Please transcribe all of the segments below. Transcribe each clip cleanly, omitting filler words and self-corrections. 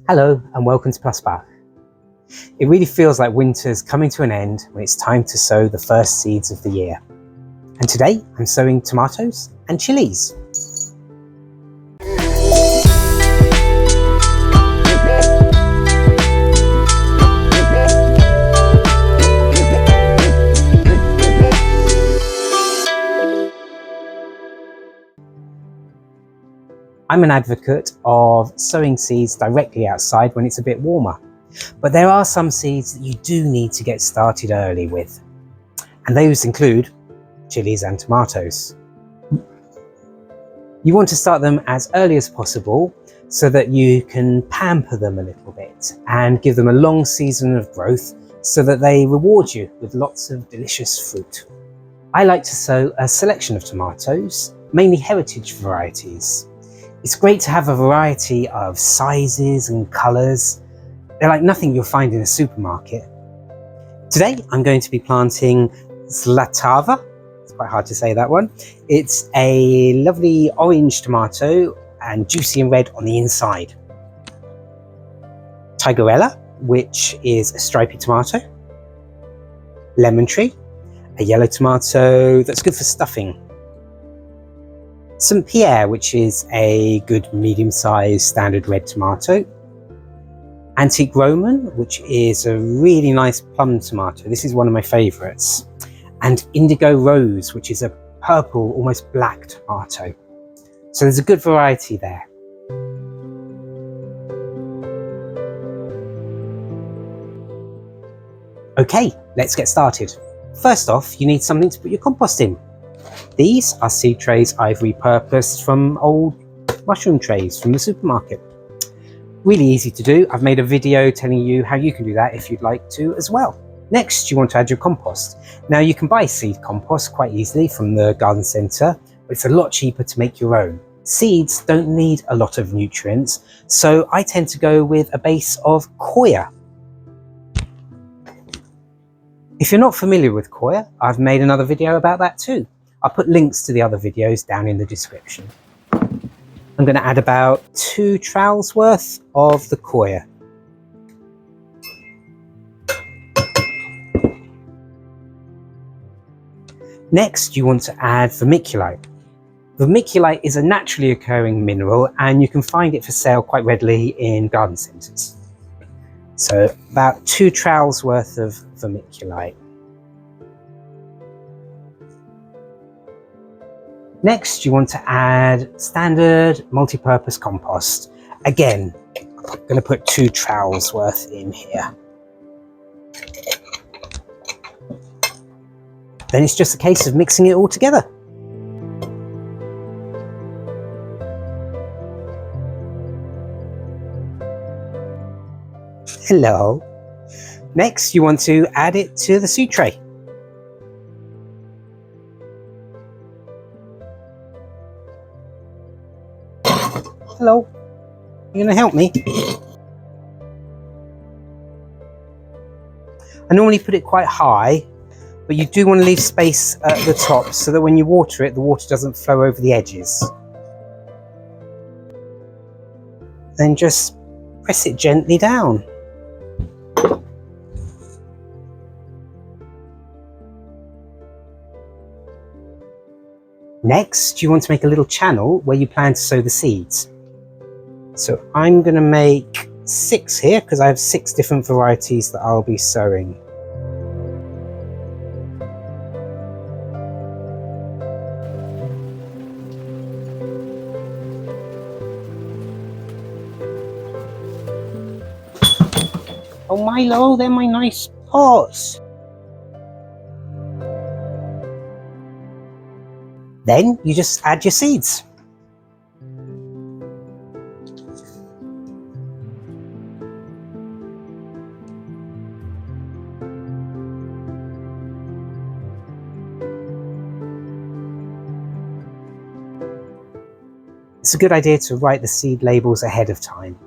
Hello and welcome to Plus Bar. It really feels like winter's coming to an end when it's time to sow the first seeds of the year. And today I'm sowing tomatoes and chilies. I'm an advocate of sowing seeds directly outside when it's a bit warmer, but there are some seeds that you do need to get started early with, and those include chilies and tomatoes. You want to start them as early as possible so that you can pamper them a little bit and give them a long season of growth so that they reward you with lots of delicious fruit. I like to sow a selection of tomatoes, mainly heritage varieties. It's great to have a variety of sizes and colours. They're like nothing you'll find in a supermarket. Today I'm going to be planting Zlatava. It's quite hard to say that one. It's a lovely orange tomato and juicy and red on the inside. Tigerella, which is a stripy tomato. Lemon tree, a yellow tomato that's good for stuffing. St. Pierre, which is a good medium-sized standard red tomato. Antique Roman, which is a really nice plum tomato. This is one of my favourites. And Indigo Rose, which is a purple, almost black tomato. So there's a good variety there. Okay, let's get started. First off, you need something to put your compost in. These are seed trays I've repurposed from old mushroom trays from the supermarket. Really easy to do. I've made a video telling you how you can do that if you'd like to as well. Next, you want to add your compost. Now you can buy seed compost quite easily from the garden centre, but it's a lot cheaper to make your own. Seeds don't need a lot of nutrients, so I tend to go with a base of coir. If you're not familiar with coir, I've made another video about that too. I'll put links to the other videos down in the description. I'm going to add about 2 trowels worth of the coir. Next, you want to add vermiculite. Vermiculite is a naturally occurring mineral and you can find it for sale quite readily in garden centres. So about 2 trowels worth of vermiculite. Next, you want to add standard multi-purpose compost. Again, I'm going to put 2 trowels worth in here. Then it's just a case of mixing it all together. Hello. Next, you want to add it to the seed tray. Hello, you gonna help me? I normally put it quite high, but you do want to leave space at the top so that when you water it, the water doesn't flow over the edges. Then just press it gently down. Next, you want to make a little channel where you plan to sow the seeds. So I'm going to make 6 here because I have 6 different varieties that I'll be sowing. Oh Milo, they're my nice pots. Then you just add your seeds. It's a good idea to write the seed labels ahead of time.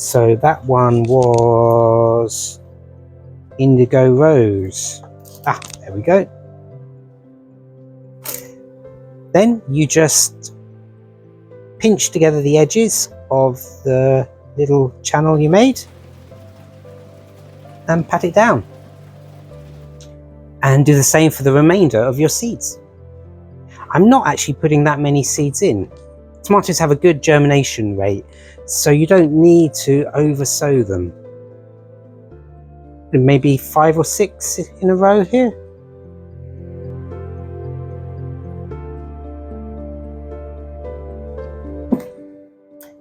So that one was Indigo Rose. Ah, there we go. Then you just pinch together the edges of the little channel you made and pat it down. And do the same for the remainder of your seeds. I'm not actually putting that many seeds in. Tomatoes have a good germination rate, so you don't need to oversow them. Maybe 5 or 6 in a row here.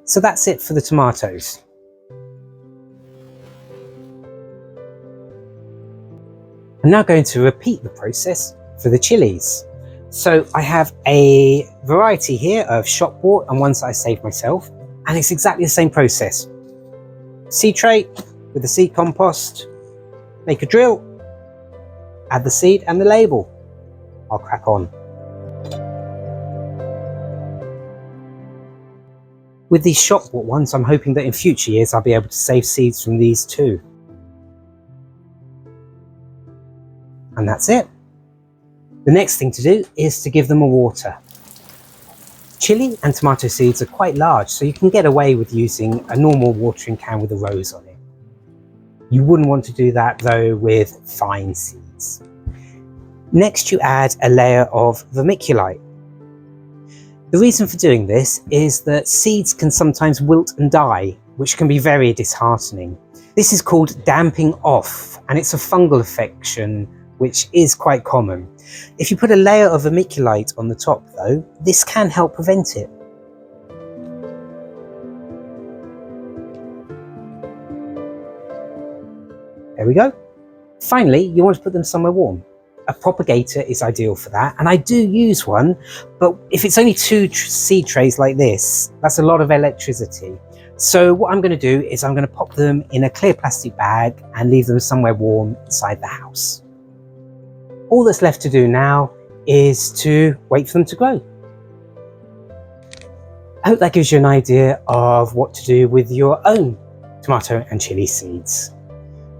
So that's it for the tomatoes. I'm now going to repeat the process for the chilies. So I have a variety here of shop bought and ones that I saved myself, and it's exactly the same process. Seed tray with the seed compost, make a drill, add the seed and the label. I'll crack on. With these shop bought ones, I'm hoping that in future years I'll be able to save seeds from these too. And that's it. The next thing to do is to give them a water. Chili and tomato seeds are quite large, so you can get away with using a normal watering can with a rose on it. You wouldn't want to do that though with fine seeds. Next you add a layer of vermiculite. The reason for doing this is that seeds can sometimes wilt and die, which can be very disheartening. This is called damping off, and it's a fungal infection which is quite common. If you put a layer of vermiculite on the top though, this can help prevent it. There we go. Finally, you want to put them somewhere warm. A propagator is ideal for that, and I do use one, but if it's only 2 seed trays like this, that's a lot of electricity. So what I'm going to do is I'm going to pop them in a clear plastic bag and leave them somewhere warm inside the house. All that's left to do now is to wait for them to grow. I hope that gives you an idea of what to do with your own tomato and chili seeds.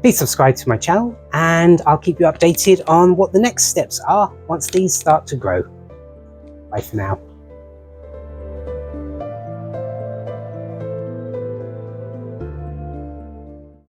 Please subscribe to my channel and I'll keep you updated on what the next steps are once these start to grow. Bye for now.